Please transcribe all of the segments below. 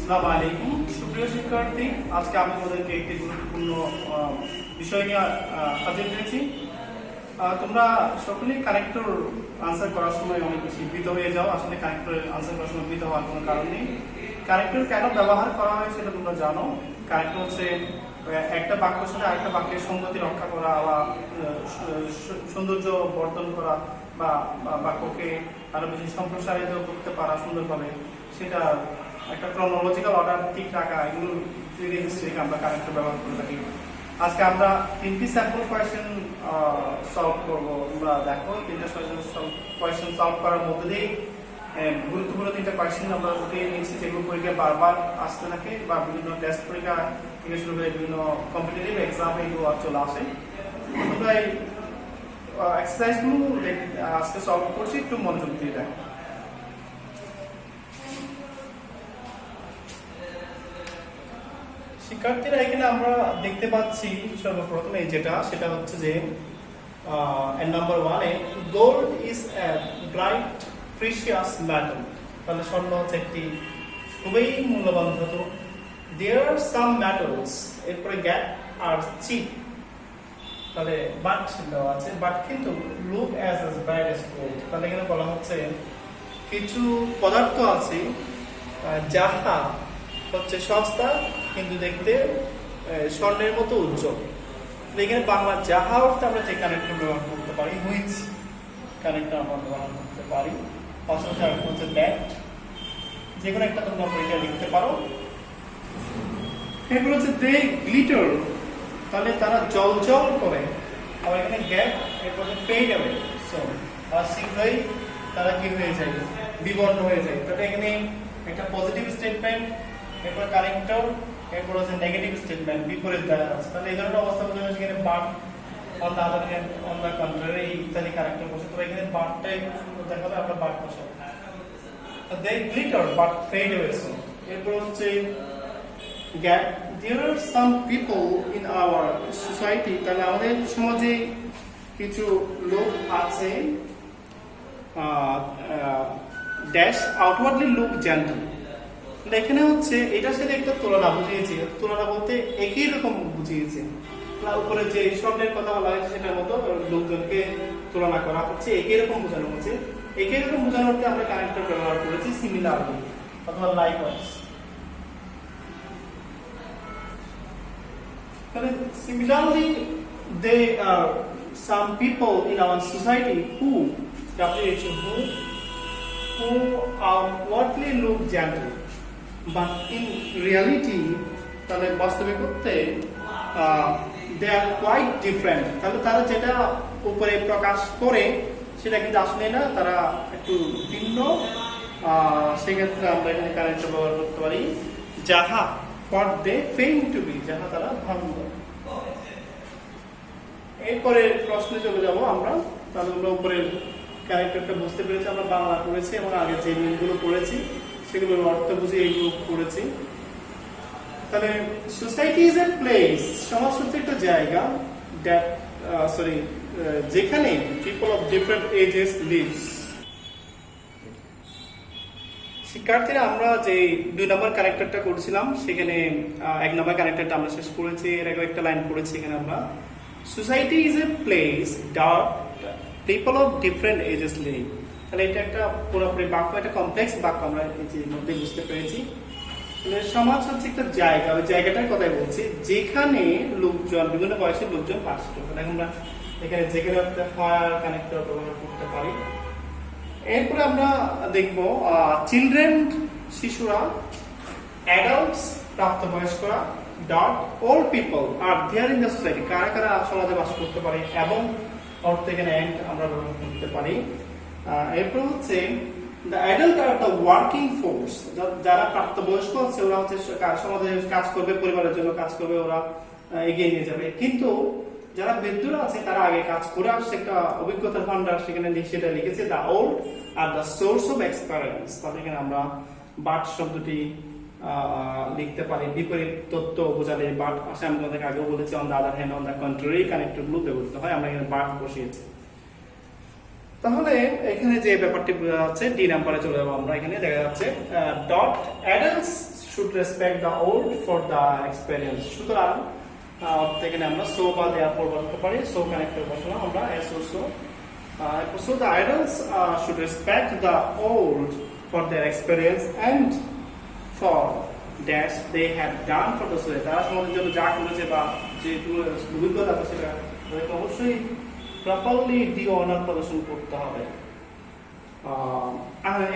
আসসালামু আলাইকুম সুপ্রিয় শিক্ষার্থী, আজকে আমি তোমাদেরকে একটি গুরুত্বপূর্ণ বিষয় নিয়ে হাজির হয়েছি। তোমরা সকলেই কানেক্টর আনসার করার সময় অনেক বেশি ভীত হয়ে যাও। আসলে কানেক্টর আনসার করার সময় ভীত হওয়ার কোনো কারণ নেই। কানেক্টর কেন ব্যবহার করা হয় সেটা তোমরা জানো। কানেক্টর হচ্ছে একটা বাক্যের সাথে আরেকটা বাক্যের সংগতি রক্ষা করা বা সৌন্দর্য বর্ধন করা বা বাক্যকে আরো বেশি সম্প্রসারিত করতে পারা সুন্দরভাবে, সেটা একটা ক্রনোলজিক্যাল অর্ডার ঠিক রাখা, এগুলো আমরা কানেক্টর ব্যবহার করে থাকি। আজকে আমরা তিনটি স্যাম্পল কোয়েশ্চেন সলভ করব। তোমরা দেখো, তিনটা কোয়েশ্চেন সলভ করার মধ্যে দিয়ে গুরুত্বপূর্ণ তিনটা কোয়েশ্চেন আমরা উঠিয়ে নিয়েছি, যেগুলো পরীক্ষায় বারবার আসতে থাকে বা বিভিন্ন টেস্ট পরীক্ষা থেকে শুরু করে বিভিন্ন কম্পিটিটিভ এক্সামে এগুলো চলে আসে। তোমরা এই এক্সারসাইজগুলো আজকে সলভ করছি, একটু মনোযোগ দিয়ে দেখো। শিক্ষার্থীরা, এখানে আমরা দেখতে পাচ্ছি সর্বপ্রথমে সেটা হচ্ছে যে number 1 gold is a bright precious metal. তাহলে স্বর্ণ হচ্ছে একটি খুবই মূল্যবান ধাতু। দেয়ার আর সাম মেটালস, এরপরে গ্যাপ আর চিপ, তাহলে বাট দেওয়া আছে, বাট কিন্তু look as bright as gold. তাহলে এখানে বলা হচ্ছে কিছু পদার্থ আছে যাহা হচ্ছে সস্তা কিন্তু দেখতে স্বর্ণের মতো উজ্জ্বল। এখানে বাংলা যাহা অর্থে আমরা যে কানেক্টর ব্যবহার করতে পারি, হুইচ কানেক্টর আমরা ব্যবহার করতে পারি। পাশাপাশি আরেকটা হচ্ছে দ্যাট, যে কোনো একটা তোমরা পরীক্ষা লিখতে পারো। এগুলো হচ্ছে দে গ্লিটার, তাহলে তারা জল করে। আবার এখানে গ্যাপ, এরপরে ফেড অ্যাওয়ে, সো আর শীঘ্রই তারা কি হয়ে যায়, বিবর্ণ হয়ে যায়। তাহলে এখানে একটা পজিটিভ স্টেটমেন্ট, এরপর কানেক্টর, এরপর হচ্ছে নেগেটিভ স্টেটমেন্ট, বিপরীত দ্বারা আছে। তাহলে এই ধরনের অবস্থা বোঝানো সেখানে but on the other hand, on the contrary ইত্যাদি কানেক্টর বসে। তো এখানে বাটটাই সুন্দর দেখাবে, আমরা বাট বসাবো। They glitter but fade away so. এরপর হচ্ছে gap, there are some people in our society, তাহলে আমাদের সমাজে কিছু লোক আছে ড্যাশ আউটওয়ার্ডলি লুক জেন্টল। এখানে হচ্ছে এটার সাথে একটা তুলনা বুঝিয়েছে। তুলনা বলতে একই রকম বুঝিয়েছে। উপরে যে স্বর্ণের কথা বলা হয়েছে সেটার মতো লোকজনকে তুলনা করা হচ্ছে, একই রকম বোঝানো হচ্ছে। একই রকম বোঝানোর অর্থে আমরা কানেক্টর ব্যবহার করেছি সিমিলারলি অথবা লাইকওয়াইজ। তাহলে similarly they are some people in our society who outwardly look gentle but in reality, তাহলে বাস্তবিক অর্থে they are quite different। তাহলে তারা যেটা উপরে প্রকাশ করে সেটা কিন্তু আসলে না, তারা একটু ভিন্ন। সেক্ষেত্রে আমরা এখানে কানেক্টর ব্যবহার করতে পারি যাহা, for they feign to be, যাহা তারা ভাবনা করে। এরপরে প্রশ্নে চলে যাব আমরা। তাহলে আমরা উপরের ক্যারেক্টারটা বুঝতে পেরেছি, আমরা বাংলা পড়েছি এবং আগে যে মিলগুলো পড়েছি সেগুলোর অর্থ বুঝে এইগুলো পড়েছি। তাহলে সোসাইটি ইজ এ প্লেস, সমাজ হচ্ছে একটা জায়গা, যেখানে people of different ages lives. শিক্ষার্থীরা, আমরা যে 2 নম্বর ক্যারেক্টারটা করছিলাম সেখানে 1 নম্বর ক্যারেক্টারটা আমরা শেষ করেছি। এর আগে একটা লাইন পড়েছি এখানে আমরা, society is a place that people of different ages live. তাহলে এটা একটা পুরোপুরি বাক্য, একটা কমপ্লেক্স বাক্য আমরা এর মধ্যে বুঝতে পেরেছি। সমাজ হচ্ছে একটা জায়গা, ওই জায়গাটার কথাই বলছি যেখানে লোকজন, বিভিন্ন বয়সের লোকজন বাস করে। তাহলে আমরা এখানে যেখানে ফায়ার কানেক্টর ব্যবহার করতে পারি। এরপরে আমরা দেখব চিলড্রেন, শিশুরা, অ্যাডাল্টস, প্রাপ্তবয়স্করা, dot all people are there in the society, কারা কারা সমাজে বাস করতে পারে, এবং অর্থ এখানে এন্ড আমরা ব্যবহার করতে পারি। এরপর হচ্ছে the adult are the working force, যারা প্রাপ্তবয়স্ক আছে ওরা হচ্ছে সমাজে কাজ করবে, পরিবারের জন্য কাজ করবে, ওরা এগিয়ে নিয়ে যাবে। কিন্তু যারা বৃদ্ধরা আছে তারা আগে কাজ করে আসছে, একটা অভিজ্ঞতার ভান্ডার সেখানে সেটা লিখেছে the old are the source of experience. তাহলে এখানে আমরা বাট শব্দটি লিখতে পারি, বিপরীত তথ্য বোঝালে বাট আসে। আমি তোমাদেরকে আগেও বলেছি on the other hand, on the contrary কানেক্টরগুলো ব্যবহৃত হয়। আমরা এখানে বাট বসিয়েছি। তাহলে এখানে যে ব্যাপারটি বোঝা যাচ্ছে, ডি নাম্বারে চলে যাবো আমরা। এখানে দেখা যাচ্ছে dot adults should respect the old for the experience. সুতরাং এখানে আমরা so বা therefore বলতে পারি, so কানেক্টর বসালাম আমরা as also. So the adults should respect the old for their experience and for that they have done for the society. তারা সমাজের জন্য যা করেছে বা যে অভিজ্ঞতা আছে সেটা তাদেরকে অবশ্যই প্রপারলি দিয়ে অনার প্রদর্শন করতে হবে।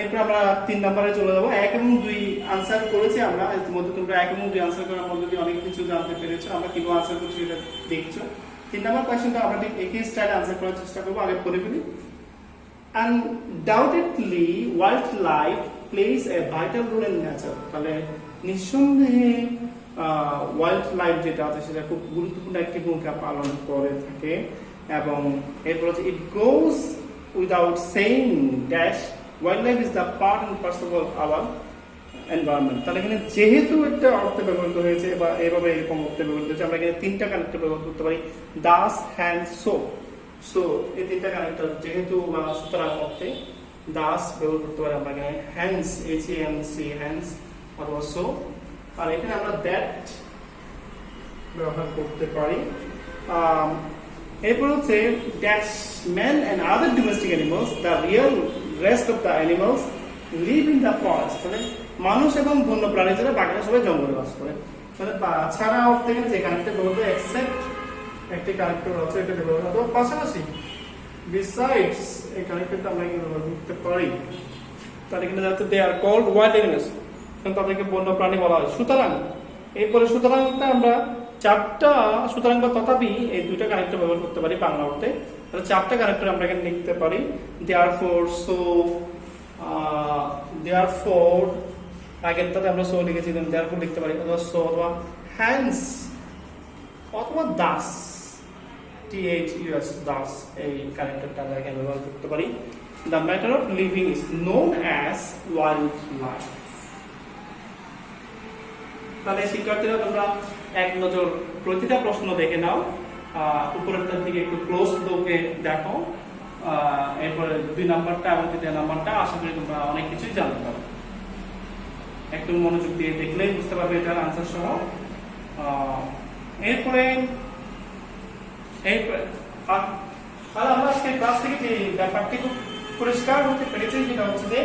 এরপর আমরা 3 নম্বরে চলে যাবো। 1 এবং 2 আনসার করেছি আমরা, ইতিমধ্যে তোমরা 1 এবং 2 আনসার করার মধ্যে দিয়ে অনেক কিছু জানতে পেরেছো, আমরা কিভাবে আনসার করছি এটা দেখছো। 3 নম্বর কোয়েশ্চনটা আমরা ঠিক একই স্টাইলে আনসার করার চেষ্টা করবো, আগে পড়ে ফেলি। Undoubtedly wildlife plays a vital role in nature. তাহলে নিঃসন্দেহে ওয়াইল্ড লাইফ যেটা আছে সেটা খুব গুরুত্বপূর্ণ একটি ভূমিকা পালন করে থাকে। এবং এরপর হচ্ছে it goes without saying dash wildlife is the part and parcel of our environment. তাহলে এখানে যেহেতু একটা অর্থে ব্যবহৃত হয়েছে বা এভাবে এরকম অর্থে ব্যবহৃত হয়েছে, আমরা এখানে 3টা কানেক্টর ব্যবহার করতে পারি, দাস, হ্যান্ড, সো। সো এই 3টা কানেক্টর যেহেতু বা সুতরাং অর্থে দাস ব্যবহার করতে পারি আমরা এখানে, হ্যান্ডস, HANDS, হ্যান্ডস অথবা সো। আর এখানে আমরা দ্যাট ব্যবহার করতে পারি। এরপর হচ্ছে that's man and other domestic animals, the real rest of the animals live in the forest. মানে মানুষ এবং বন্য প্রাণী যারা বাকিরা সবাই জঙ্গলে বাস করে। মানে ছাড়া অর্থে এখানে যে কানেক্টর ব্যবহার এক্সেপ্ট একটি কানেক্টর আছে এটা ব্যবহার অথবা পাশাপাশি বিসাইডস এই কানেক্টরটা আমরা এখানে ব্যবহার করতে পারি। তার এখানে যাচ্ছে দে আর কল্ড ওয়াইল্ড অ্যানিমালস, তাদেরকে বন্য প্রাণী বলা হয়। সুতরাং এরপরে সুতরাংটা আমরা 4টা সুতরাং বা তথাপি এই 2টা কানেক্টর ব্যবহার করতে পারি বাংলা অর্থে। তাহলে 4টা কানেক্টর আমরা এখানে লিখতে পারি, দেয়ারফর, সো, দেয়ারফর আগেরটাতে আমরা সো লিখেছি, দেয়ারফর লিখতে পারি, অথবা সো অথবা হ্যান্ডস অথবা দাস, THUS, দাস এই কানেক্টরটা আমরা এখানে ব্যবহার করতে পারি। The matter of living is known as wild life. তাহলে শিক্ষার্থীরা তোমরা এক নজর প্রতিটা প্রশ্ন দেখে নাও, উপরেরটার দিকে একটু ক্লোজ লোকে দেখো, এরপরে 2 নাম্বারটা এবং 3 নাম্বারটা আশা করি তোমরা অনেক কিছুই জানতে পারো। একটু মনোযোগ দিয়ে দেখলেই বুঝতে পারবে এটার আনসার সহ। এরপরে আমরা আজকে ক্লাস থেকে যে ব্যাপারটি খুব পরিষ্কার হতে পেরেছি, যেটা হচ্ছে যে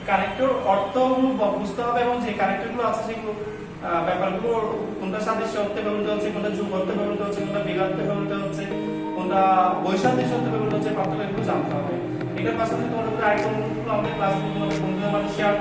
কানেক্টর অর্থগুলো বুঝতে হবে এবং যে কানেক্টরগুলো আছে সেগুলো ব্যাপারগুলো কোনটা সাদৃশ্য অর্থে ব্যবহৃত হচ্ছে, কোনটা যুগ অর্থে ব্যবহৃত হচ্ছে, কোনটা বিঘাতে ব্যবহৃত হচ্ছে, কোনটা বৈসাদৃশ্য অর্থে ব্যবহৃত হচ্ছে, পার্থক্য এগুলো জানতে হবে। এটার পাশাপাশি তোমাদের আরেকটা অনুরোধ, আমাদের ক্লাসগুলো বন্ধুদের মাঝে শেয়ার